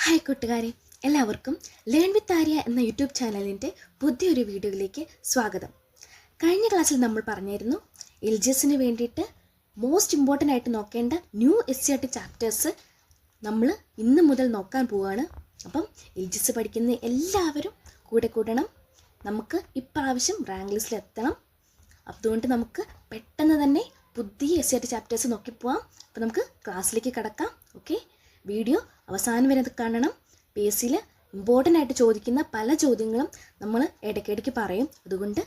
Hi കൂട്ടുകാരെ, എല്ലാവർക്കും learn with Arya എന്ന യൂട്യൂബ് ചാനലിൻ്റെ പുതിയൊരു വീഡിയോയിലേക്ക് സ്വാഗതം. കഴിഞ്ഞ ക്ലാസ്സിൽ നമ്മൾ പറഞ്ഞിരുന്നു LGSന് വേണ്ടിയിട്ട് മോസ്റ്റ് ഇമ്പോർട്ടൻ്റ് ആയിട്ട് നോക്കേണ്ട ന്യൂ SCERT ചാപ്റ്റേഴ്സ് നമ്മൾ ഇന്ന് മുതൽ നോക്കാൻ പോവുകയാണ്. അപ്പം LGS പഠിക്കുന്ന എല്ലാവരും കൂടെ കൂടണം. നമുക്ക് ഇപ്രാവശ്യം റാങ്ക് ലിസ്റ്റിൽ എത്തണം. അതുകൊണ്ട് നമുക്ക് പെട്ടെന്ന് തന്നെ പുതിയ SCERT ചാപ്റ്റേഴ്സ് നോക്കിപ്പോവാം. അപ്പോൾ നമുക്ക് ക്ലാസ്സിലേക്ക് കടക്കാം. ഓക്കെ, വീഡിയോ അവസാനം വരെ കാണണം. PSCയിൽ ഇമ്പോർട്ടൻ്റ് ആയിട്ട് ചോദിക്കുന്ന പല ചോദ്യങ്ങളും നമ്മൾ ഇടയ്ക്കിടയ്ക്ക് പറയും. അതുകൊണ്ട്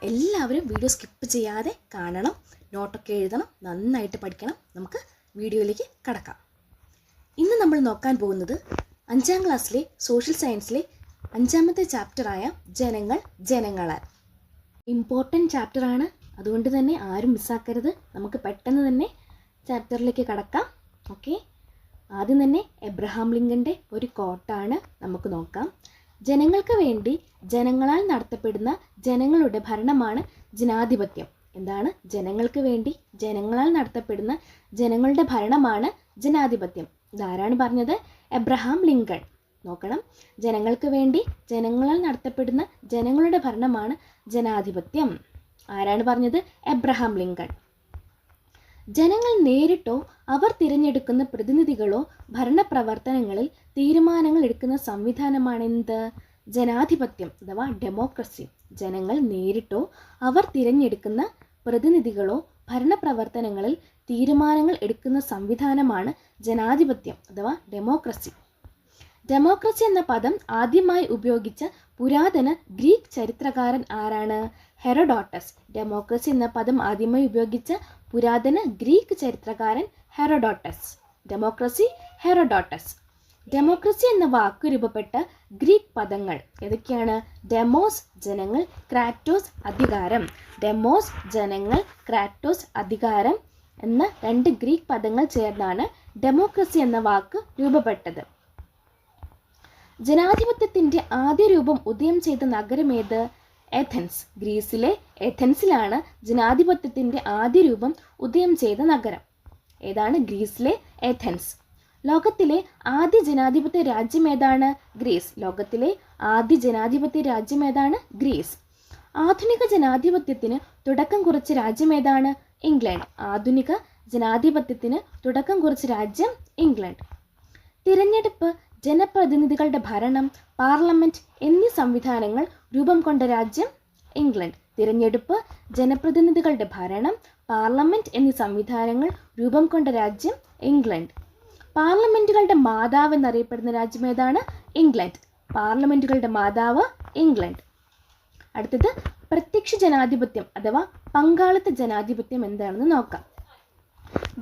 എല്ലാവരും വീഡിയോ സ്കിപ്പ് ചെയ്യാതെ കാണണം, നോട്ടൊക്കെ എഴുതണം, നന്നായിട്ട് പഠിക്കണം. നമുക്ക് വീഡിയോയിലേക്ക് കടക്കാം. ഇന്ന് നമ്മൾ നോക്കാൻ പോകുന്നത് 5ാം ക്ലാസ്സിലെ സോഷ്യൽ സയൻസിലെ 5ാമത്തെ ചാപ്റ്ററായ ജനങ്ങളാൽ. ഇമ്പോർട്ടൻ്റ് ചാപ്റ്ററാണ്, അതുകൊണ്ട് തന്നെ ആരും മിസ്സാക്കരുത്. നമുക്ക് പെട്ടെന്ന് തന്നെ ചാപ്റ്ററിലേക്ക് കടക്കാം. ഓക്കെ, ആദ്യം തന്നെ എബ്രഹാം ലിങ്കൻ്റെ ഒരു കോട്ടാണ് നമുക്ക് നോക്കാം. ജനങ്ങൾക്ക് വേണ്ടി ജനങ്ങളാൽ നടത്തപ്പെടുന്ന ജനങ്ങളുടെ ഭരണമാണ് ജനാധിപത്യം. എന്താണ്? ജനങ്ങൾക്ക് വേണ്ടി ജനങ്ങളാൽ നടത്തപ്പെടുന്ന ജനങ്ങളുടെ ഭരണമാണ് ജനാധിപത്യം. ഇതാരാണ് പറഞ്ഞത്? Abraham Lincoln. നോക്കണം, ജനങ്ങൾക്ക് വേണ്ടി ജനങ്ങളാൽ നടത്തപ്പെടുന്ന ജനങ്ങളുടെ ഭരണമാണ് ജനാധിപത്യം. ആരാണ് പറഞ്ഞത്? Abraham Lincoln. ജനങ്ങൾ നേരിട്ടോ അവർ തിരഞ്ഞെടുക്കുന്ന പ്രതിനിധികളോ ഭരണപ്രവർത്തനങ്ങളിൽ തീരുമാനങ്ങൾ എടുക്കുന്ന സംവിധാനമാണ് എന്ത്? ജനാധിപത്യം അഥവാ ഡെമോക്രസി. ജനങ്ങൾ നേരിട്ടോ അവർ തിരഞ്ഞെടുക്കുന്ന പ്രതിനിധികളോ ഭരണപ്രവർത്തനങ്ങളിൽ തീരുമാനങ്ങൾ എടുക്കുന്ന സംവിധാനമാണ് ജനാധിപത്യം അഥവാ ഡെമോക്രസി. ഡെമോക്രസി എന്ന പദം ആദ്യമായി ഉപയോഗിച്ച പുരാതന ഗ്രീക്ക് ചരിത്രകാരൻ ആരാണ്? ഹെറോഡോട്ടസ്. ഡെമോക്രസി എന്ന പദം ആദ്യമായി ഉപയോഗിച്ച പുരാതന ഗ്രീക്ക് ചരിത്രകാരൻ ഹെറോഡോട്ടസ്. Democracy, Herodotus. ഡെമോക്രസി എന്ന വാക്ക് രൂപപ്പെട്ട ഗ്രീക്ക് പദങ്ങൾ ഏതൊക്കെയാണ്? ഡെമോസ് ജനങ്ങൾ, ക്രാറ്റോസ് അധികാരം. ഡെമോസ് ജനങ്ങൾ, ക്രാറ്റോസ് അധികാരം എന്ന 2 ഗ്രീക്ക് പദങ്ങൾ ചേർന്നാണ് ഡെമോക്രസി എന്ന വാക്ക് രൂപപ്പെട്ടത്. ജനാധിപത്യത്തിൻ്റെ ആദ്യ രൂപം ഉദയം ചെയ്ത നഗരമേത്? എഥൻസ്. ഗ്രീസിലെ എഥൻസിലാണ് ജനാധിപത്യത്തിൻ്റെ ആദ്യ രൂപം ഉദയം ചെയ്ത നഗരം. ഏതാണ്? ഗ്രീസിലെ എഥൻസ്. ലോകത്തിലെ ആദ്യ ജനാധിപത്യ രാജ്യം ഏതാണ്? ഗ്രീസ്. ലോകത്തിലെ ആദ്യ ജനാധിപത്യ രാജ്യം ഏതാണ്? ഗ്രീസ്. ആധുനിക ജനാധിപത്യത്തിന് തുടക്കം കുറിച്ച രാജ്യം ഏതാണ്? ഇംഗ്ലണ്ട്. ആധുനിക ജനാധിപത്യത്തിന് തുടക്കം കുറിച്ച രാജ്യം ഇംഗ്ലണ്ട്. തിരഞ്ഞെടുപ്പ്, ജനപ്രതിനിധികളുടെ ഭരണം, പാർലമെന്റ് എന്നീ സംവിധാനങ്ങൾ രൂപം കൊണ്ട രാജ്യം ഇംഗ്ലണ്ട്. തിരഞ്ഞെടുപ്പ്, ജനപ്രതിനിധികളുടെ ഭരണം, പാർലമെന്റ് എന്നീ സംവിധാനങ്ങൾ രൂപം കൊണ്ട രാജ്യം ഇംഗ്ലണ്ട്. പാർലമെന്റുകളുടെ മാതാവ് എന്നറിയപ്പെടുന്ന രാജ്യം ഏതാണ്? ഇംഗ്ലണ്ട്. പാർലമെന്റുകളുടെ മാതാവ് ഇംഗ്ലണ്ട്. അടുത്തത് പ്രത്യക്ഷ ജനാധിപത്യം അഥവാ പങ്കാളിത്ത ജനാധിപത്യം എന്താണെന്ന് നോക്കാം.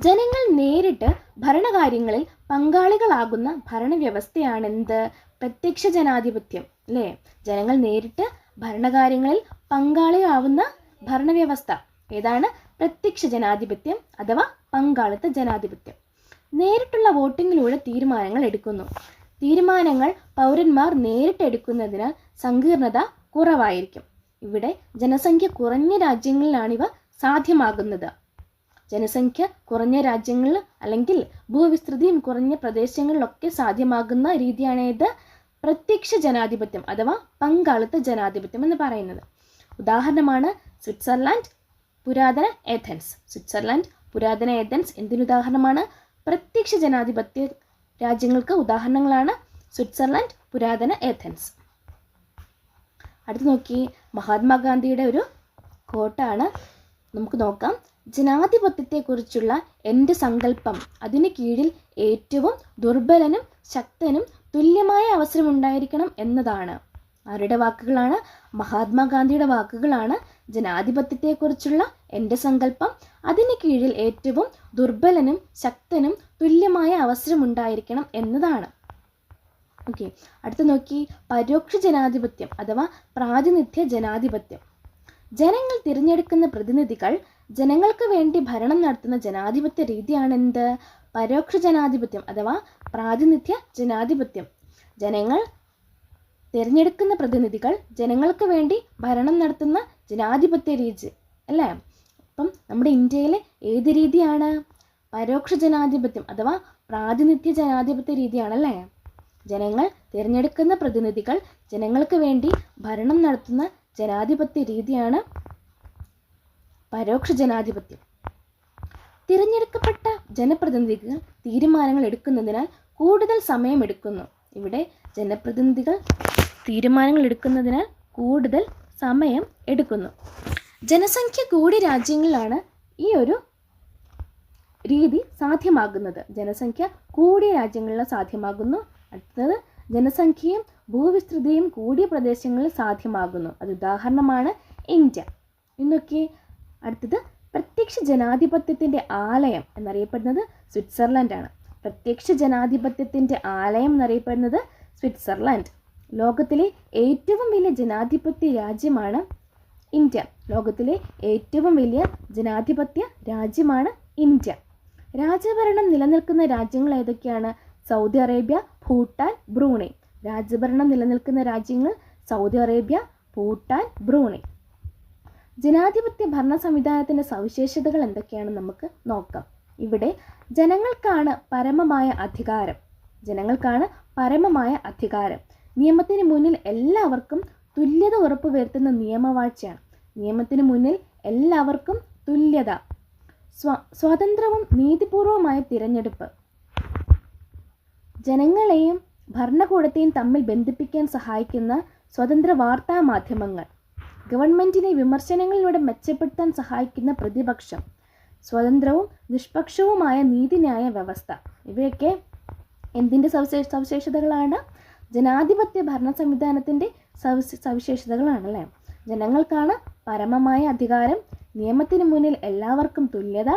ജനങ്ങൾ നേരിട്ട് ഭരണകാര്യങ്ങളിൽ പങ്കാളികളാകുന്ന ഭരണവ്യവസ്ഥയാണെന്ത്? പ്രത്യക്ഷ ജനാധിപത്യം. അല്ലേ? ജനങ്ങൾ നേരിട്ട് ഭരണകാര്യങ്ങളിൽ പങ്കാളിയാവുന്ന ഭരണവ്യവസ്ഥ ഏതാണ്? പ്രത്യക്ഷ ജനാധിപത്യം അഥവാ പങ്കാളിത്ത ജനാധിപത്യം. നേരിട്ടുള്ള വോട്ടിങ്ങിലൂടെ തീരുമാനങ്ങൾ എടുക്കുന്നു. തീരുമാനങ്ങൾ പൗരന്മാർ നേരിട്ട് എടുക്കുന്നതിനാൽ സങ്കീർണത കുറവായിരിക്കും. ഇവിടെ ജനസംഖ്യ കുറഞ്ഞ രാജ്യങ്ങളിലാണിവ സാധ്യമാകുന്നത്. ജനസംഖ്യ കുറഞ്ഞ രാജ്യങ്ങളിൽ അല്ലെങ്കിൽ ഭൂവിസ്തൃതിയും കുറഞ്ഞ പ്രദേശങ്ങളിലൊക്കെ സാധ്യമാകുന്ന രീതിയാണ് ഏത്? പ്രത്യക്ഷ ജനാധിപത്യം അഥവാ പങ്കാളിത്ത ജനാധിപത്യം എന്ന് പറയുന്നത്. ഉദാഹരണമാണ് സ്വിറ്റ്സർലാൻഡ്, പുരാതന ഏഥൻസ്. സ്വിറ്റ്സർലാൻഡ്, പുരാതന ഏഥൻസ് എന്തിനുദാഹരണമാണ്? പ്രത്യക്ഷ ജനാധിപത്യ രാജ്യങ്ങൾക്ക് ഉദാഹരണങ്ങളാണ് സ്വിറ്റ്സർലാൻഡ്, പുരാതന ഏഥൻസ്. അടുത്ത് നോക്കി, മഹാത്മാഗാന്ധിയുടെ ഒരു കോട്ടാണ് നമുക്ക് നോക്കാം. ജനാധിപത്യത്തെക്കുറിച്ചുള്ള എൻ്റെ സങ്കല്പം അതിന് കീഴിൽ ഏറ്റവും ദുർബലനും ശക്തനും തുല്യമായ അവസരമുണ്ടായിരിക്കണം എന്നതാണ്. ആരുടെ വാക്കുകളാണ്? മഹാത്മാഗാന്ധിയുടെ വാക്കുകളാണ്. ജനാധിപത്യത്തെക്കുറിച്ചുള്ള എൻ്റെ സങ്കല്പം അതിന് കീഴിൽ ഏറ്റവും ദുർബലനും ശക്തനും തുല്യമായ അവസരമുണ്ടായിരിക്കണം എന്നതാണ്. ഓക്കെ, അടുത്ത് നോക്കി, പരോക്ഷ ജനാധിപത്യം അഥവാ പ്രാതിനിധ്യ ജനാധിപത്യം. ജനങ്ങൾ തിരഞ്ഞെടുക്കുന്ന പ്രതിനിധികൾ ജനങ്ങൾക്ക് വേണ്ടി ഭരണം നടത്തുന്ന ജനാധിപത്യ രീതിയാണെന്ത്? പരോക്ഷ ജനാധിപത്യം അഥവാ പ്രാതിനിധ്യ ജനാധിപത്യം. ജനങ്ങൾ തിരഞ്ഞെടുക്കുന്ന പ്രതിനിധികൾ ജനങ്ങൾക്ക് വേണ്ടി ഭരണം നടത്തുന്ന ജനാധിപത്യ രീതി അല്ലേ? അപ്പം നമ്മുടെ ഇന്ത്യയിലെ ഏത് രീതിയാണ്? പരോക്ഷ ജനാധിപത്യം അഥവാ പ്രാതിനിധ്യ ജനാധിപത്യ രീതിയാണല്ലേ. ജനങ്ങൾ തിരഞ്ഞെടുക്കുന്ന പ്രതിനിധികൾ ജനങ്ങൾക്ക് വേണ്ടി ഭരണം നടത്തുന്ന ജനാധിപത്യ രീതിയാണ് പരോക്ഷ ജനാധിപത്യം. തിരഞ്ഞെടുക്കപ്പെട്ട ജനപ്രതിനിധികൾ തീരുമാനങ്ങൾ എടുക്കുന്നതിനാൽ കൂടുതൽ സമയമെടുക്കുന്നു. ഇവിടെ ജനപ്രതിനിധികൾ തീരുമാനങ്ങൾ എടുക്കുന്നതിനാൽ കൂടുതൽ സമയം എടുക്കുന്നു. ജനസംഖ്യ കൂടിയ രാജ്യങ്ങളിലാണ് ഈ ഒരു രീതി സാധ്യമാകുന്നത്. ജനസംഖ്യ കൂടിയ രാജ്യങ്ങളിൽ സാധ്യമാകുന്നു. അടുത്തത് ജനസംഖ്യയും ഭൂവിസ്തൃതിയും കൂടിയ പ്രദേശങ്ങളിൽ സാധ്യമാകുന്നു. അത് ഉദാഹരണമാണ് ഇന്ത്യ. ഇന്നൊക്കെ അടുത്തത് പ്രത്യക്ഷ ജനാധിപത്യത്തിൻ്റെ ആലയം എന്നറിയപ്പെടുന്നത് സ്വിറ്റ്സർലൻഡാണ്. പ്രത്യക്ഷ ജനാധിപത്യത്തിൻ്റെ ആലയം എന്നറിയപ്പെടുന്നത് സ്വിറ്റ്സർലൻഡ്. ലോകത്തിലെ ഏറ്റവും വലിയ ജനാധിപത്യ രാജ്യമാണ് ഇന്ത്യ. ലോകത്തിലെ ഏറ്റവും വലിയ ജനാധിപത്യ രാജ്യമാണ് ഇന്ത്യ. രാജഭരണം നിലനിൽക്കുന്ന രാജ്യങ്ങൾ ഏതൊക്കെയാണ്? Saudi Arabia, Bhutan, Brunei. രാജഭരണം നിലനിൽക്കുന്ന രാജ്യങ്ങൾ സൗദി അറേബ്യ, ഭൂട്ടാൻ, ബ്രൂണൈ. ജനാധിപത്യ ഭരണ സംവിധാനത്തിൻ്റെ സവിശേഷതകൾ എന്തൊക്കെയാണെന്ന് നമുക്ക് നോക്കാം. ഇവിടെ ജനങ്ങൾക്കാണ് പരമമായ അധികാരം. ജനങ്ങൾക്കാണ് പരമമായ അധികാരം. നിയമത്തിന് മുന്നിൽ എല്ലാവർക്കും തുല്യത ഉറപ്പുവരുത്തുന്ന നിയമവാഴ്ചയാണ്. നിയമത്തിന് മുന്നിൽ എല്ലാവർക്കും തുല്യത. സ്വതന്ത്രവും നീതിപൂർവമായ തിരഞ്ഞെടുപ്പ്. ജനങ്ങളെയും ഭരണകൂടത്തെയും തമ്മിൽ ബന്ധിപ്പിക്കാൻ സഹായിക്കുന്ന സ്വതന്ത്ര വാർത്താ മാധ്യമങ്ങൾ. ഗവൺമെൻറ്റിനെ വിമർശനങ്ങളിലൂടെ മെച്ചപ്പെടുത്താൻ സഹായിക്കുന്ന പ്രതിപക്ഷം. സ്വതന്ത്രവും നിഷ്പക്ഷവുമായ നീതിന്യായ വ്യവസ്ഥ. ഇവയൊക്കെ എന്തിൻ്റെ സവിശേഷതകളാണ്? ജനാധിപത്യ ഭരണ സംവിധാനത്തിൻ്റെ സവിശേഷതകളാണ് അല്ലേ. ജനങ്ങൾക്കാണ് പരമമായ അധികാരം. നിയമത്തിന് മുന്നിൽ എല്ലാവർക്കും തുല്യത.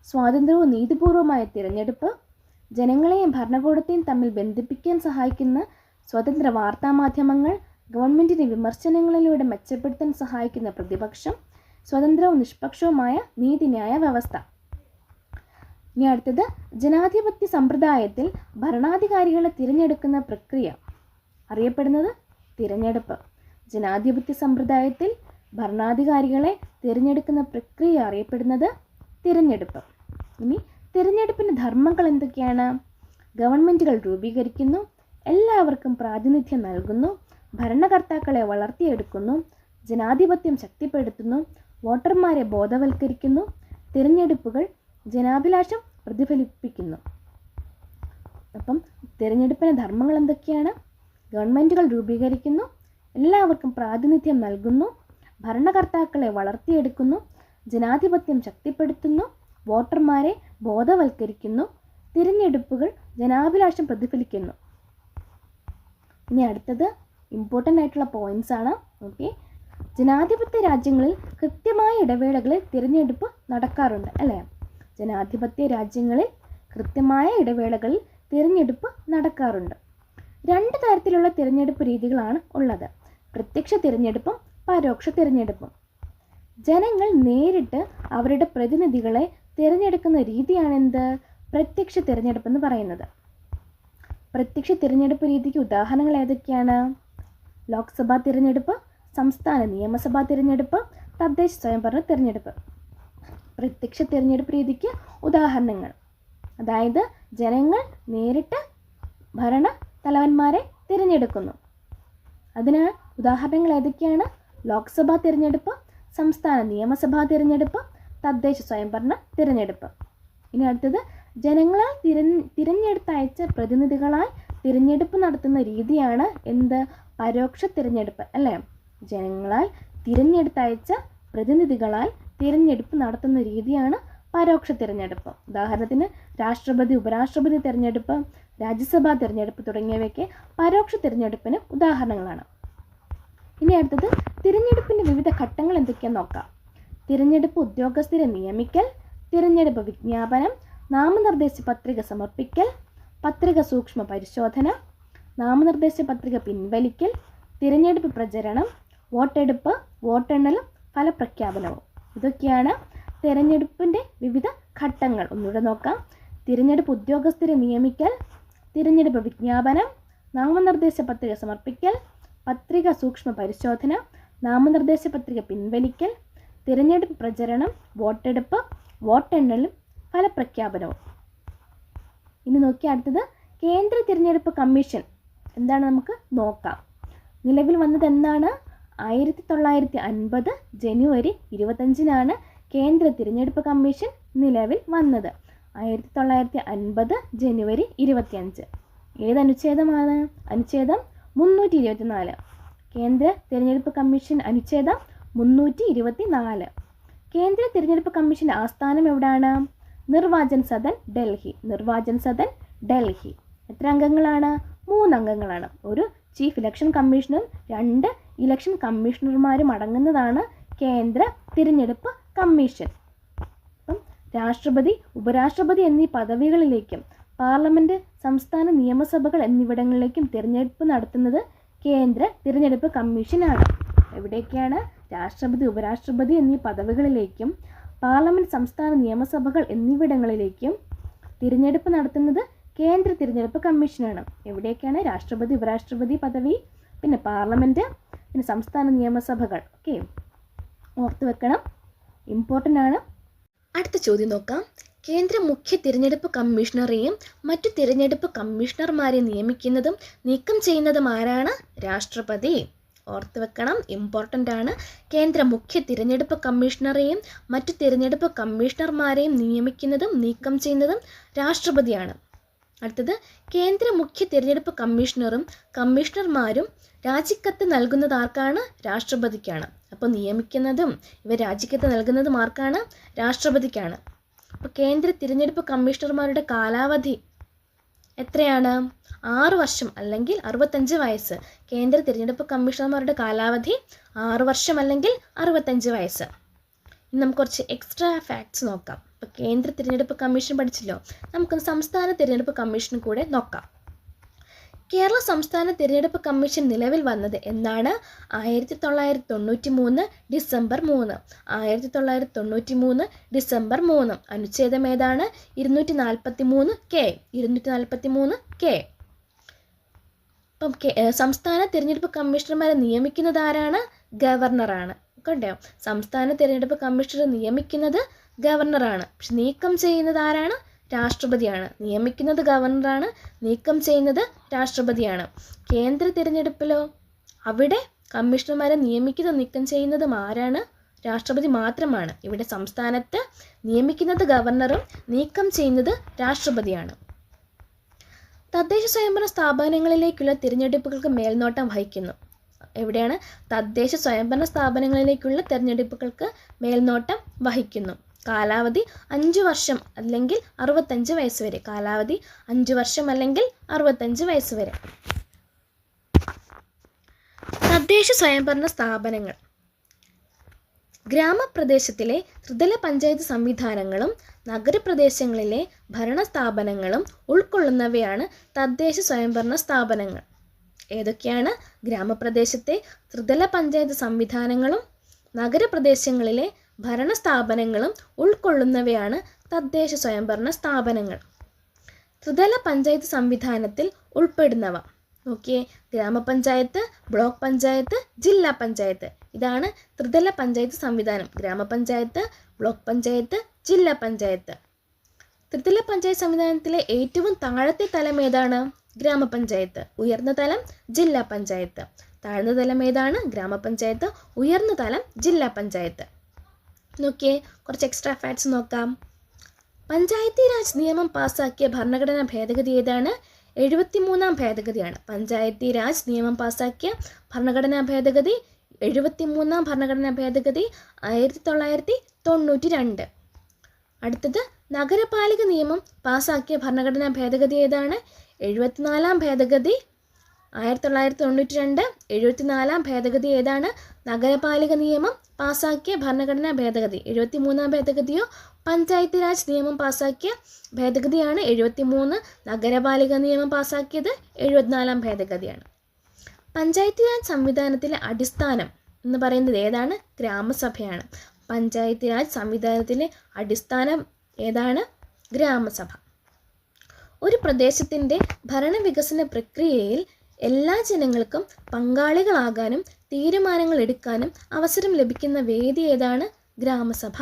സ്വാതന്ത്ര്യവും നീതിപൂർവമായ തിരഞ്ഞെടുപ്പ്. ജനങ്ങളെയും ഭരണകൂടത്തെയും തമ്മിൽ ബന്ധിപ്പിക്കാൻ സഹായിക്കുന്ന സ്വതന്ത്ര വാർത്താമാധ്യമങ്ങൾ. ഗവൺമെൻറ്റിനെ വിമർശനങ്ങളിലൂടെ മെച്ചപ്പെടുത്താൻ സഹായിക്കുന്ന പ്രതിപക്ഷം. സ്വതന്ത്രവും നിഷ്പക്ഷവുമായ നീതിന്യായ വ്യവസ്ഥ. ഇനി അടുത്തത് ജനാധിപത്യ സമ്പ്രദായത്തിൽ ഭരണാധികാരികളെ തിരഞ്ഞെടുക്കുന്ന പ്രക്രിയ അറിയപ്പെടുന്നത് തിരഞ്ഞെടുപ്പ്. ജനാധിപത്യ സമ്പ്രദായത്തിൽ ഭരണാധികാരികളെ തിരഞ്ഞെടുക്കുന്ന പ്രക്രിയ അറിയപ്പെടുന്നത് തിരഞ്ഞെടുപ്പ്. ഇനി തിരഞ്ഞെടുപ്പിൻ്റെ ധർമ്മങ്ങൾ എന്തൊക്കെയാണ്? ഗവൺമെൻറ്റുകൾ രൂപീകരിക്കുന്നു, എല്ലാവർക്കും പ്രാതിനിധ്യം നൽകുന്നു, ഭരണകർത്താക്കളെ വളർത്തിയെടുക്കുന്നു, ജനാധിപത്യം ശക്തിപ്പെടുത്തുന്നു, വോട്ടർമാരെ ബോധവൽക്കരിക്കുന്നു, തിരഞ്ഞെടുപ്പുകൾ ജനാഭിലാഷം പ്രതിഫലിപ്പിക്കുന്നു. അപ്പം തിരഞ്ഞെടുപ്പിൻ്റെ ധർമ്മങ്ങൾ എന്തൊക്കെയാണ്? ഗവൺമെൻറ്റുകൾ രൂപീകരിക്കുന്നു, എല്ലാവർക്കും പ്രാതിനിധ്യം നൽകുന്നു, ഭരണകർത്താക്കളെ വളർത്തിയെടുക്കുന്നു, ജനാധിപത്യം ശക്തിപ്പെടുത്തുന്നു, വോട്ടർമാരെ ബോധവൽക്കരിക്കുന്നു, തിരഞ്ഞെടുപ്പുകൾ ജനാഭിലാഷം പ്രതിഫലിക്കുന്നു. ഇനി അടുത്തത് ഇമ്പോർട്ടൻ്റ് ആയിട്ടുള്ള പോയിൻറ്റ്സ് ആണ്. ഓക്കെ, ജനാധിപത്യ രാജ്യങ്ങളിൽ കൃത്യമായ ഇടവേളകളിൽ തിരഞ്ഞെടുപ്പ് നടക്കാറുണ്ട് അല്ലേ. ജനാധിപത്യ രാജ്യങ്ങളിൽ കൃത്യമായ ഇടവേളകളിൽ തിരഞ്ഞെടുപ്പ് നടക്കാറുണ്ട്. 2 തരത്തിലുള്ള തിരഞ്ഞെടുപ്പ് രീതികളാണ് ഉള്ളത്. പ്രത്യക്ഷ തിരഞ്ഞെടുപ്പും പരോക്ഷ തിരഞ്ഞെടുപ്പും. ജനങ്ങൾ നേരിട്ട് അവരുടെ പ്രതിനിധികളെ തിരഞ്ഞെടുക്കുന്ന രീതിയാണ് എന്ത്? പ്രത്യക്ഷ തിരഞ്ഞെടുപ്പെന്ന് പറയുന്നത്. പ്രത്യക്ഷ തിരഞ്ഞെടുപ്പ് രീതിക്ക് ഉദാഹരണങ്ങൾ ഏതൊക്കെയാണ്? ലോക്സഭാ തിരഞ്ഞെടുപ്പ്, സംസ്ഥാന നിയമസഭാ തിരഞ്ഞെടുപ്പ്, തദ്ദേശ സ്വയംഭരണ തിരഞ്ഞെടുപ്പ്. പ്രത്യക്ഷ തിരഞ്ഞെടുപ്പ് രീതിക്ക് ഉദാഹരണങ്ങൾ, അതായത് ജനങ്ങൾ നേരിട്ട് ഭരണ തലവന്മാരെ തിരഞ്ഞെടുക്കുന്നു. അതിന് ഉദാഹരണങ്ങൾ ഏതൊക്കെയാണ്? ലോക്സഭാ തിരഞ്ഞെടുപ്പ്, സംസ്ഥാന നിയമസഭാ തിരഞ്ഞെടുപ്പ്, തദ്ദേശ സ്വയംഭരണ തിരഞ്ഞെടുപ്പ്. ഇനി അടുത്തത് ജനങ്ങളാൽ തിരഞ്ഞെടുത്തയച്ച പ്രതിനിധികളാൽ തിരഞ്ഞെടുപ്പ് നടത്തുന്ന രീതിയാണ് എന്ത്? പരോക്ഷ തിരഞ്ഞെടുപ്പ് അല്ലേ. ജനങ്ങളാൽ തിരഞ്ഞെടുത്തയച്ച പ്രതിനിധികളാൽ തിരഞ്ഞെടുപ്പ് നടത്തുന്ന രീതിയാണ് പരോക്ഷ തിരഞ്ഞെടുപ്പ്. ഉദാഹരണത്തിന് രാഷ്ട്രപതി, ഉപരാഷ്ട്രപതി തിരഞ്ഞെടുപ്പ്, രാജ്യസഭാ തിരഞ്ഞെടുപ്പ് തുടങ്ങിയവയൊക്കെ പരോക്ഷ തിരഞ്ഞെടുപ്പിന് ഉദാഹരണങ്ങളാണ്. ഇനി അടുത്തത് തിരഞ്ഞെടുപ്പിൻ്റെ വിവിധ ഘട്ടങ്ങൾ എന്തൊക്കെയാണെന്ന് നോക്കാം. തിരഞ്ഞെടുപ്പ് ഉദ്യോഗസ്ഥരെ നിയമിക്കൽ, തിരഞ്ഞെടുപ്പ് വിജ്ഞാപനം, നാമനിർദ്ദേശ പത്രിക സമർപ്പിക്കൽ, പത്രിക സൂക്ഷ്മ പരിശോധന, നാമനിർദ്ദേശ പത്രിക പിൻവലിക്കൽ, തിരഞ്ഞെടുപ്പ് പ്രചരണം, വോട്ടെടുപ്പ്, വോട്ടെണ്ണലും ഫലപ്രഖ്യാപനവും. ഇതൊക്കെയാണ് തിരഞ്ഞെടുപ്പിൻ്റെ വിവിധ ഘട്ടങ്ങൾ. ഒന്നുകൂടെ നോക്കാം. തിരഞ്ഞെടുപ്പ് ഉദ്യോഗസ്ഥരെ നിയമിക്കൽ, തിരഞ്ഞെടുപ്പ് വിജ്ഞാപനം, നാമനിർദ്ദേശ പത്രിക സമർപ്പിക്കൽ, പത്രിക സൂക്ഷ്മ പരിശോധന, നാമനിർദ്ദേശ പത്രിക പിൻവലിക്കൽ, തിരഞ്ഞെടുപ്പ് പ്രചരണം, വോട്ടെടുപ്പ്, വോട്ടെണ്ണലും ഫലപ്രഖ്യാപനവും. ഇനി നോക്കി അടുത്തത് കേന്ദ്ര തിരഞ്ഞെടുപ്പ് കമ്മീഷൻ എന്താണ് നമുക്ക് നോക്കാം. നിലവിൽ വന്നത് എന്നാണ്? 1950 ജനുവരി 25 കേന്ദ്ര തിരഞ്ഞെടുപ്പ് കമ്മീഷൻ നിലവിൽ വന്നത്. 1950 ജനുവരി 25. ഏതനുച്ഛേദമാണ്? അനുച്ഛേദം 324. കേന്ദ്ര തിരഞ്ഞെടുപ്പ് കമ്മീഷൻ അനുച്ഛേദം 324. കേന്ദ്ര തിരഞ്ഞെടുപ്പ് കമ്മീഷൻ്റെ ആസ്ഥാനം എവിടെയാണ്? നിർവാചൻ സദൻ, ഡൽഹി. നിർവാചൻ സദൻ, ഡൽഹി. എത്ര അംഗങ്ങളാണ്? 3 അംഗങ്ങളാണ്. ഒരു ചീഫ് ഇലക്ഷൻ കമ്മീഷണറും 2 ഇലക്ഷൻ കമ്മീഷണർമാരും അടങ്ങുന്നതാണ് കേന്ദ്ര തിരഞ്ഞെടുപ്പ് കമ്മീഷൻ. അപ്പം രാഷ്ട്രപതി, ഉപരാഷ്ട്രപതി എന്നീ പദവികളിലേക്കും പാർലമെൻറ്റ്, സംസ്ഥാന നിയമസഭകൾ എന്നിവിടങ്ങളിലേക്കും തിരഞ്ഞെടുപ്പ് നടത്തുന്നത് കേന്ദ്ര തിരഞ്ഞെടുപ്പ് കമ്മീഷനാണ്. എവിടേക്കാണ്? രാഷ്ട്രപതി, ഉപരാഷ്ട്രപതി എന്നീ പദവികളിലേക്കും പാർലമെൻറ്റ്, സംസ്ഥാന നിയമസഭകൾ എന്നിവിടങ്ങളിലേക്കും തിരഞ്ഞെടുപ്പ് നടത്തുന്നത് കേന്ദ്ര തിരഞ്ഞെടുപ്പ് കമ്മീഷനാണ്. എവിടേക്കാണ്? രാഷ്ട്രപതി, ഉപരാഷ്ട്രപതി പദവി, പിന്നെ പാർലമെൻറ്റ്, പിന്നെ സംസ്ഥാന നിയമസഭകൾ. ഓക്കെ, ഓർത്ത് വെക്കണം, ഇമ്പോർട്ടൻ്റ് ആണ്. അടുത്ത ചോദ്യം നോക്കാം. കേന്ദ്ര മുഖ്യ തിരഞ്ഞെടുപ്പ് കമ്മീഷണറെയും മറ്റു തിരഞ്ഞെടുപ്പ് കമ്മീഷണർമാരെ നിയമിക്കുന്നതും നീക്കം ചെയ്യുന്നതും ആരാണ്? രാഷ്ട്രപതി. ഓർത്ത് വെക്കണം, ഇമ്പോർട്ടൻ്റ് ആണ്. കേന്ദ്ര മുഖ്യ തിരഞ്ഞെടുപ്പ് കമ്മീഷണറെയും മറ്റു തിരഞ്ഞെടുപ്പ് കമ്മീഷണർമാരെയും നിയമിക്കുന്നതും നീക്കം ചെയ്യുന്നതും രാഷ്ട്രപതിയാണ്. അടുത്തത്, കേന്ദ്ര മുഖ്യ തിരഞ്ഞെടുപ്പ് കമ്മീഷണറും കമ്മീഷണർമാരും രാജിക്കത്ത് നൽകുന്നത് ആർക്കാണ്? രാഷ്ട്രപതിക്കാണ്. അപ്പോൾ നിയമിക്കുന്നതും ഇവ രാജിക്കത്ത് നൽകുന്നതും ആർക്കാണ്? രാഷ്ട്രപതിക്കാണ്. അപ്പോൾ കേന്ദ്ര തിരഞ്ഞെടുപ്പ് കമ്മീഷണർമാരുടെ കാലാവധി എത്രയാണ്? 6 വർഷം അല്ലെങ്കിൽ 65 വയസ്സ്. കേന്ദ്ര തിരഞ്ഞെടുപ്പ് കമ്മീഷണർമാരുടെ കാലാവധി 6 വർഷം അല്ലെങ്കിൽ 65 വയസ്സ്. ഇനി നമുക്ക് കുറച്ച് എക്സ്ട്രാ ഫാക്ട്സ് നോക്കാം. ഇപ്പോൾ കേന്ദ്ര തിരഞ്ഞെടുപ്പ് കമ്മീഷൻ പഠിച്ചല്ലോ, നമുക്ക് സംസ്ഥാന തിരഞ്ഞെടുപ്പ് കമ്മീഷൻ കൂടെ നോക്കാം. കേരള സംസ്ഥാന തിരഞ്ഞെടുപ്പ് കമ്മീഷൻ നിലവിൽ വന്നത് എന്നാണ്? 1993 ഡിസംബർ 3. 1993 ഡിസംബർ 3. അനുച്ഛേദം ഏതാണ്? 243 കെ. 243 കെ. ഇപ്പം സംസ്ഥാന തിരഞ്ഞെടുപ്പ് കമ്മീഷണർമാരെ നിയമിക്കുന്നത് ആരാണ്? ഗവർണറാണ്. കണ്ടോ, സംസ്ഥാന തിരഞ്ഞെടുപ്പ് കമ്മീഷണർ നിയമിക്കുന്നത് ഗവർണറാണ്. പക്ഷെ നീക്കം ചെയ്യുന്നത് ആരാണ്? രാഷ്ട്രപതിയാണ്. നിയമിക്കുന്നത് ഗവർണറാണ്, നീക്കം ചെയ്യുന്നത് രാഷ്ട്രപതിയാണ്. കേന്ദ്ര തിരഞ്ഞെടുപ്പിലോ അവിടെ കമ്മീഷണർമാരെ നിയമിക്കുന്നതും നീക്കം ചെയ്യുന്നതും ആരാണ്? രാഷ്ട്രപതി മാത്രമാണ്. ഇവിടെ സംസ്ഥാനത്ത് നിയമിക്കുന്നത് ഗവർണറും നീക്കം ചെയ്യുന്നത് രാഷ്ട്രപതിയാണ്. തദ്ദേശ സ്വയംഭരണ സ്ഥാപനങ്ങളിലേക്കുള്ള തിരഞ്ഞെടുപ്പുകൾക്ക് മേൽനോട്ടം വഹിക്കുന്നു. എവിടെയാണ്? തദ്ദേശ സ്വയംഭരണ സ്ഥാപനങ്ങളിലേക്കുള്ള തിരഞ്ഞെടുപ്പുകൾക്ക് മേൽനോട്ടം വഹിക്കുന്നു. കാലാവധി 5 വർഷം അല്ലെങ്കിൽ 65 വയസ്സ് വരെ. കാലാവധി 5 വർഷം അല്ലെങ്കിൽ 65 വയസ്സ് വരെ. തദ്ദേശ സ്വയംഭരണ സ്ഥാപനങ്ങൾ ഗ്രാമപ്രദേശത്തിലെ ത്രിതല പഞ്ചായത്ത് സംവിധാനങ്ങളും നഗരപ്രദേശങ്ങളിലെ ഭരണസ്ഥാപനങ്ങളും ഉൾക്കൊള്ളുന്നവയാണ് തദ്ദേശ സ്വയംഭരണ സ്ഥാപനങ്ങൾ. ഏതൊക്കെയാണ്? ഗ്രാമപ്രദേശത്തെ ത്രിതല പഞ്ചായത്ത് സംവിധാനങ്ങളും നഗരപ്രദേശങ്ങളിലെ ഭരണസ്ഥാപനങ്ങളും ഉൾക്കൊള്ളുന്നവയാണ് തദ്ദേശ സ്വയംഭരണ സ്ഥാപനങ്ങൾ. ത്രിതല പഞ്ചായത്ത് സംവിധാനത്തിൽ ഉൾപ്പെടുന്നവ നോക്കിയേ: ഗ്രാമപഞ്ചായത്ത്, ബ്ലോക്ക് പഞ്ചായത്ത്, ജില്ലാ പഞ്ചായത്ത്. ഇതാണ് ത്രിതല പഞ്ചായത്ത് സംവിധാനം. ഗ്രാമപഞ്ചായത്ത്, ബ്ലോക്ക് പഞ്ചായത്ത്, ജില്ലാ പഞ്ചായത്ത്. ത്രിതല പഞ്ചായത്ത് സംവിധാനത്തിലെ ഏറ്റവും താഴത്തെ തലം ഏതാണ്? ഗ്രാമപഞ്ചായത്ത്. ഉയർന്ന തലം ജില്ലാ പഞ്ചായത്ത്. താഴ്ന്ന തലം ഏതാണ്? ഗ്രാമപഞ്ചായത്ത്. ഉയർന്ന തലം ജില്ലാ പഞ്ചായത്ത്. നോക്കിയേ, കുറച്ച് എക്സ്ട്രാ ഫാക്ട്സ് നോക്കാം. പഞ്ചായത്തി രാജ് നിയമം പാസ്സാക്കിയ ഭരണഘടനാ ഭേദഗതി ഏതാണ്? 73-ാം ഭേദഗതിയാണ്. പഞ്ചായത്തി രാജ് നിയമം പാസ്സാക്കിയ ഭരണഘടനാ ഭേദഗതി 73-ാം ഭരണഘടനാ ഭേദഗതി 1992. അടുത്തത് നഗരപാലിക നിയമം പാസ്സാക്കിയ ഭരണഘടനാ ഭേദഗതി ഏതാണ്? 74-ാം ഭേദഗതി 1992. 74-ാം ഭേദഗതി ഏതാണ്? നഗരപാലിക നിയമം പാസ്സാക്കിയ ഭരണഘടനാ ഭേദഗതി. 73-ാം ഭേദഗതിയോ പഞ്ചായത്ത് രാജ് നിയമം പാസ്സാക്കിയ ഭേദഗതിയാണ് 73. നഗരപാലിക നിയമം പാസ്സാക്കിയത് 74-ാം ഭേദഗതിയാണ്. പഞ്ചായത്ത് രാജ് സംവിധാനത്തിലെ അടിസ്ഥാനം എന്ന് പറയുന്നത് ഏതാണ്? ഗ്രാമസഭയാണ്. പഞ്ചായത്ത് രാജ് സംവിധാനത്തിലെ അടിസ്ഥാനം ഏതാണ്? ഗ്രാമസഭ. ഒരു പ്രദേശത്തിൻ്റെ ഭരണവികസന പ്രക്രിയയിൽ എല്ലാ ജനങ്ങൾക്കും പങ്കാളികളാകാനും തീരുമാനങ്ങൾ എടുക്കാനും അവസരം ലഭിക്കുന്ന വേദി ഏതാണ്? ഗ്രാമസഭ.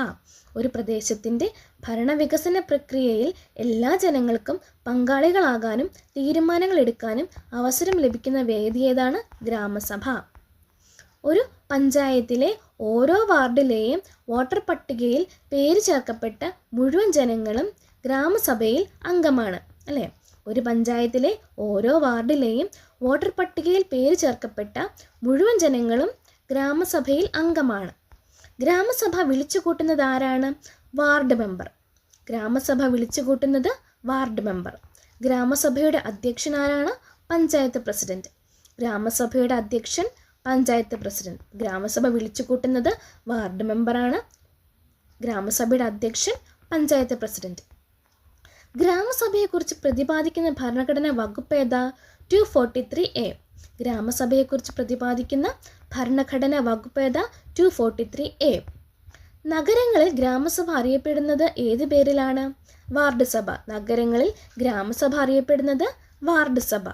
ഒരു പ്രദേശത്തിൻ്റെ ഭരണവികസന പ്രക്രിയയിൽ എല്ലാ ജനങ്ങൾക്കും പങ്കാളികളാകാനും തീരുമാനങ്ങൾ എടുക്കാനും അവസരം ലഭിക്കുന്ന വേദി ഏതാണ്? ഗ്രാമസഭ. ഒരു പഞ്ചായത്തിലെ ഓരോ വാർഡിലെയും വോട്ടർ പട്ടികയിൽ പേര് ചേർക്കപ്പെട്ട മുഴുവൻ ജനങ്ങളും ഗ്രാമസഭയിൽ അംഗമാണ്, അല്ലേ? ഒരു പഞ്ചായത്തിലെ ഓരോ വാർഡിലെയും വോട്ടർ പട്ടികയിൽ പേര് ചേർക്കപ്പെട്ട മുഴുവൻ ജനങ്ങളും ഗ്രാമസഭയിൽ അംഗമാണ്. ഗ്രാമസഭ വിളിച്ചു കൂട്ടുന്നത് ആരാണ്? Ward member. ഗ്രാമസഭ വിളിച്ചു കൂട്ടുന്നത് വാർഡ് മെമ്പർ. ഗ്രാമസഭയുടെ അധ്യക്ഷൻ ആരാണ്? പഞ്ചായത്ത് പ്രസിഡന്റ്. ഗ്രാമസഭയുടെ അധ്യക്ഷൻ പഞ്ചായത്ത് പ്രസിഡന്റ്. ഗ്രാമസഭ വിളിച്ചു കൂട്ടുന്നത് വാർഡ് മെമ്പറാണ്. ഗ്രാമസഭയുടെ അധ്യക്ഷൻ പഞ്ചായത്ത് പ്രസിഡന്റ്. ഗ്രാമസഭയെക്കുറിച്ച് പ്രതിപാദിക്കുന്ന ഭരണഘടനാ വകുപ്പ് ഏതാ? 243A. ഗ്രാമസഭയെക്കുറിച്ച് പ്രതിപാദിക്കുന്ന ഭരണഘടനാ വകുപ്പ് ഏതാ? 243A. നഗരങ്ങളിൽ ഗ്രാമസഭ അറിയപ്പെടുന്നത് ഏത് പേരിലാണ്? വാർഡ് സഭ. നഗരങ്ങളിൽ ഗ്രാമസഭ അറിയപ്പെടുന്നത് വാർഡ് സഭ.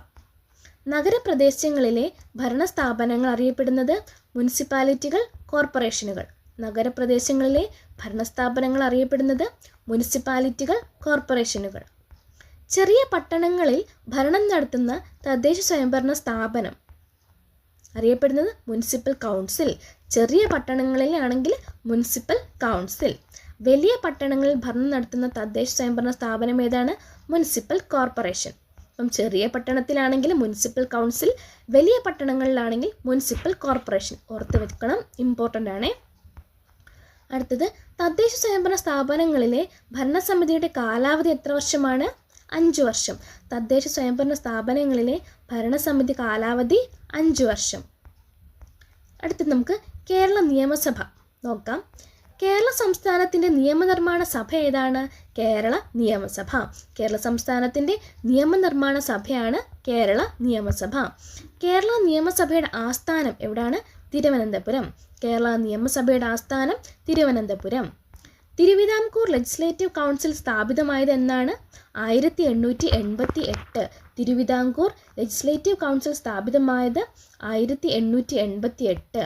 നഗരപ്രദേശങ്ങളിലെ ഭരണസ്ഥാപനങ്ങൾ അറിയപ്പെടുന്നത് മുനിസിപ്പാലിറ്റികൾ, കോർപ്പറേഷനുകൾ. നഗരപ്രദേശങ്ങളിലെ ഭരണസ്ഥാപനങ്ങൾ അറിയപ്പെടുന്നത് മുനിസിപ്പാലിറ്റികൾ, കോർപ്പറേഷനുകൾ. ചെറിയ പട്ടണങ്ങളിൽ ഭരണം നടത്തുന്ന തദ്ദേശ സ്വയംഭരണ സ്ഥാപനം അറിയപ്പെടുന്നത് മുനിസിപ്പൽ കൗൺസിൽ. ചെറിയ പട്ടണങ്ങളിലാണെങ്കിൽ മുനിസിപ്പൽ കൗൺസിൽ. വലിയ പട്ടണങ്ങളിൽ ഭരണം നടത്തുന്ന തദ്ദേശ സ്വയംഭരണ സ്ഥാപനം ഏതാണ്? Municipal corporation. അപ്പം ചെറിയ പട്ടണത്തിലാണെങ്കിൽ മുനിസിപ്പൽ കൗൺസിൽ, വലിയ പട്ടണങ്ങളിലാണെങ്കിൽ മുനിസിപ്പൽ കോർപ്പറേഷൻ. ഓർത്ത് വെക്കണം, ഇമ്പോർട്ടൻ്റ് ആണ്. അടുത്തത്, തദ്ദേശ സ്വയംഭരണ സ്ഥാപനങ്ങളിലെ ഭരണസമിതിയുടെ കാലാവധി എത്ര വർഷമാണ്? 5 വർഷം. തദ്ദേശ സ്വയംഭരണ സ്ഥാപനങ്ങളിലെ ഭരണസമിതി കാലാവധി 5 വർഷം. അടുത്തത് നമുക്ക് കേരള നിയമസഭ നോക്കാം. കേരള സംസ്ഥാനത്തിൻ്റെ നിയമനിർമ്മാണ സഭ ഏതാണ്? കേരള നിയമസഭ. കേരള സംസ്ഥാനത്തിൻ്റെ നിയമനിർമ്മാണ സഭയാണ് കേരള നിയമസഭ. കേരള നിയമസഭയുടെ ആസ്ഥാനം എവിടെയാണ്? തിരുവനന്തപുരം. കേരള നിയമസഭയുടെ ആസ്ഥാനം തിരുവനന്തപുരം. തിരുവിതാംകൂർ ലെജിസ്ലേറ്റീവ് കൗൺസിൽ സ്ഥാപിതമായത് എന്നാണ്? 1888. തിരുവിതാംകൂർ ലെജിസ്ലേറ്റീവ് കൗൺസിൽ സ്ഥാപിതമായത് 1888.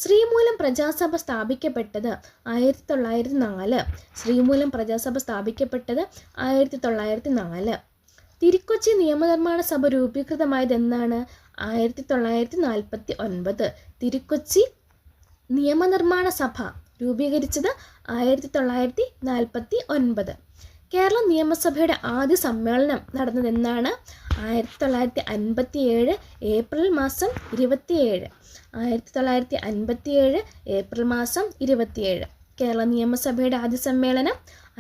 ശ്രീമൂലം പ്രജാസഭ സ്ഥാപിക്കപ്പെട്ടത് 1904. ശ്രീമൂലം പ്രജാസഭ സ്ഥാപിക്കപ്പെട്ടത് 1904. തിരുക്കൊച്ചി നിയമനിർമ്മാണ സഭ രൂപീകൃതമായത് എന്നാണ്? 1949. തിരുക്കൊച്ചി നിയമനിർമ്മാണ സഭ രൂപീകരിച്ചത് 1949. കേരള നിയമസഭയുടെ ആദ്യ സമ്മേളനം നടന്നതെന്നാണ്? 1957 ഏപ്രിൽ മാസം 27. 1957 ഏപ്രിൽ മാസം 27. കേരള നിയമസഭയുടെ ആദ്യ സമ്മേളനം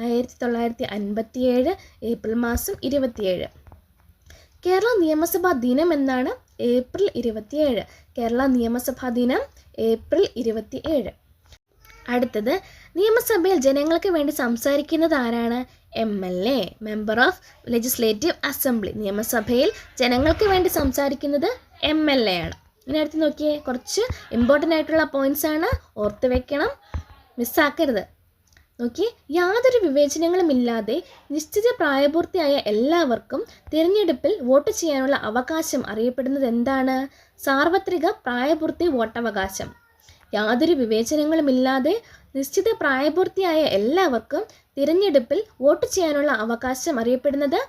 1957 ഏപ്രിൽ മാസം 27. കേരള നിയമസഭാ ദിനം എന്നാണ്? ഏപ്രിൽ 27. കേരള നിയമസഭാ ദിനം ഏപ്രിൽ 27. അടുത്തത്, നിയമസഭയിൽ ജനങ്ങൾക്ക് വേണ്ടി സംസാരിക്കുന്നത് ആരാണ്? MLA, member of legislative assembly. നിയമസഭയിൽ ജനങ്ങൾക്ക് വേണ്ടി സംസാരിക്കുന്നത് MLA ആണ്. ഇനി അടുത്ത് നോക്കിയേ, കുറച്ച് ഇമ്പോർട്ടൻ്റ് ആയിട്ടുള്ള പോയിൻറ്റ്സ് ആണ്, ഓർത്ത് വെക്കണം, മിസ്സാക്കരുത്. നോക്കിയേ, യാതൊരു വിവേചനങ്ങളും ഇല്ലാതെ നിശ്ചിത പ്രായപൂർത്തിയായ എല്ലാവർക്കും തിരഞ്ഞെടുപ്പിൽ വോട്ട് ചെയ്യാനുള്ള അവകാശം അറിയപ്പെടുന്നത് എന്താണ്? സാർവത്രിക പ്രായപൂർത്തി വോട്ടവകാശം. യാതൊരു വിവേചനങ്ങളുമില്ലാതെ നിശ്ചിത പ്രായപൂർത്തിയായ എല്ലാവർക്കും തിരഞ്ഞെടുപ്പിൽ വോട്ട് ചെയ്യാനുള്ള അവകാശം അറിയപ്പെടുന്നത്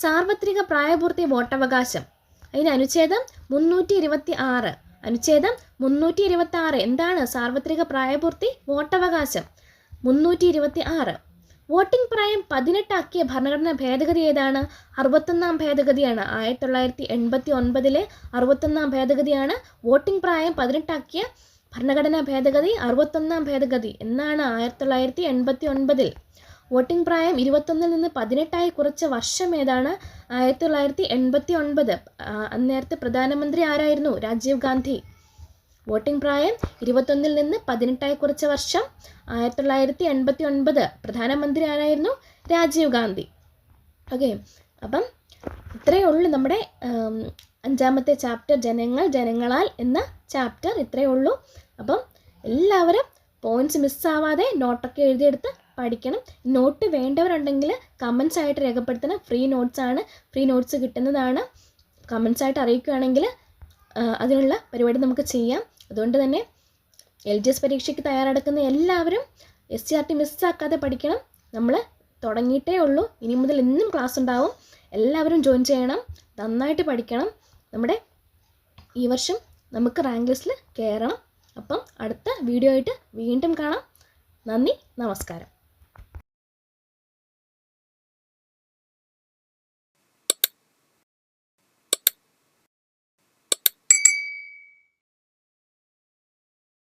സാർവത്രിക പ്രായപൂർത്തി വോട്ടവകാശം. അതിന് അനുച്ഛേദം 326. അനുച്ഛേദം 326 എന്താണ്? സാർവത്രിക പ്രായപൂർത്തി വോട്ടവകാശം. 326. വോട്ടിംഗ് പ്രായം 18 ആക്കിയ ഭരണഘടനാ ഭേദഗതി ഏതാണ്? 61-ാം ഭേദഗതിയാണ്. 1989 61-ാം ഭേദഗതിയാണ് വോട്ടിംഗ് പ്രായം 18 ആക്കിയ ഭരണഘടനാ ഭേദഗതി. 61-ാം ഭേദഗതി എന്നാണ്? 1989. വോട്ടിംഗ് പ്രായം 21-ൽ നിന്ന് 18 കുറച്ച വർഷം ഏതാണ്? 1989. അന്നേരത്തെ പ്രധാനമന്ത്രി ആരായിരുന്നു? രാജീവ് ഗാന്ധി. വോട്ടിംഗ് പ്രായം 21-ൽ നിന്ന് 18 കുറച്ച വർഷം 1989. പ്രധാനമന്ത്രി ആരായിരുന്നു? രാജീവ് ഗാന്ധി. ഓക്കെ, അപ്പം ഇത്രയേ ഉള്ളൂ നമ്മുടെ 5-ാമത്തെ ചാപ്റ്റർ, ജനങ്ങൾ ജനങ്ങളാൽ എന്ന ചാപ്റ്റർ ഇത്രയേ ഉള്ളൂ. അപ്പം എല്ലാവരും പോയിൻറ്റ്സ് മിസ്സാവാതെ നോട്ടൊക്കെ എഴുതിയെടുത്ത് പഠിക്കണം. നോട്ട് വേണ്ടവരുണ്ടെങ്കിൽ കമൻസ് ആയിട്ട് രേഖപ്പെടുത്തണം. ഫ്രീ നോട്ട്സ് ആണ്, ഫ്രീ നോട്ട്സ് കിട്ടുന്നതാണ്. കമൻസ് ആയിട്ട് അറിയിക്കുകയാണെങ്കിൽ അതിനുള്ള പരിപാടി നമുക്ക് ചെയ്യാം. അതുകൊണ്ട് തന്നെ LGS പരീക്ഷയ്ക്ക് തയ്യാറെടുക്കുന്ന എല്ലാവരും SCRT മിസ്സാക്കാതെ പഠിക്കണം. നമ്മൾ തുടങ്ങിയിട്ടേ ഉള്ളൂ. ഇനി മുതൽ എന്നും ക്ലാസ് ഉണ്ടാവും. എല്ലാവരും ജോയിൻ ചെയ്യണം. നന്നായിട്ട് പഠിക്കണം. നമ്മുടെ ഈ വർഷം നമുക്ക് റാങ്ക് ലിസ്റ്റിൽ കയറണം. അപ്പം അടുത്ത വീഡിയോ ആയിട്ട് വീണ്ടും കാണാം. നന്ദി, നമസ്കാരം.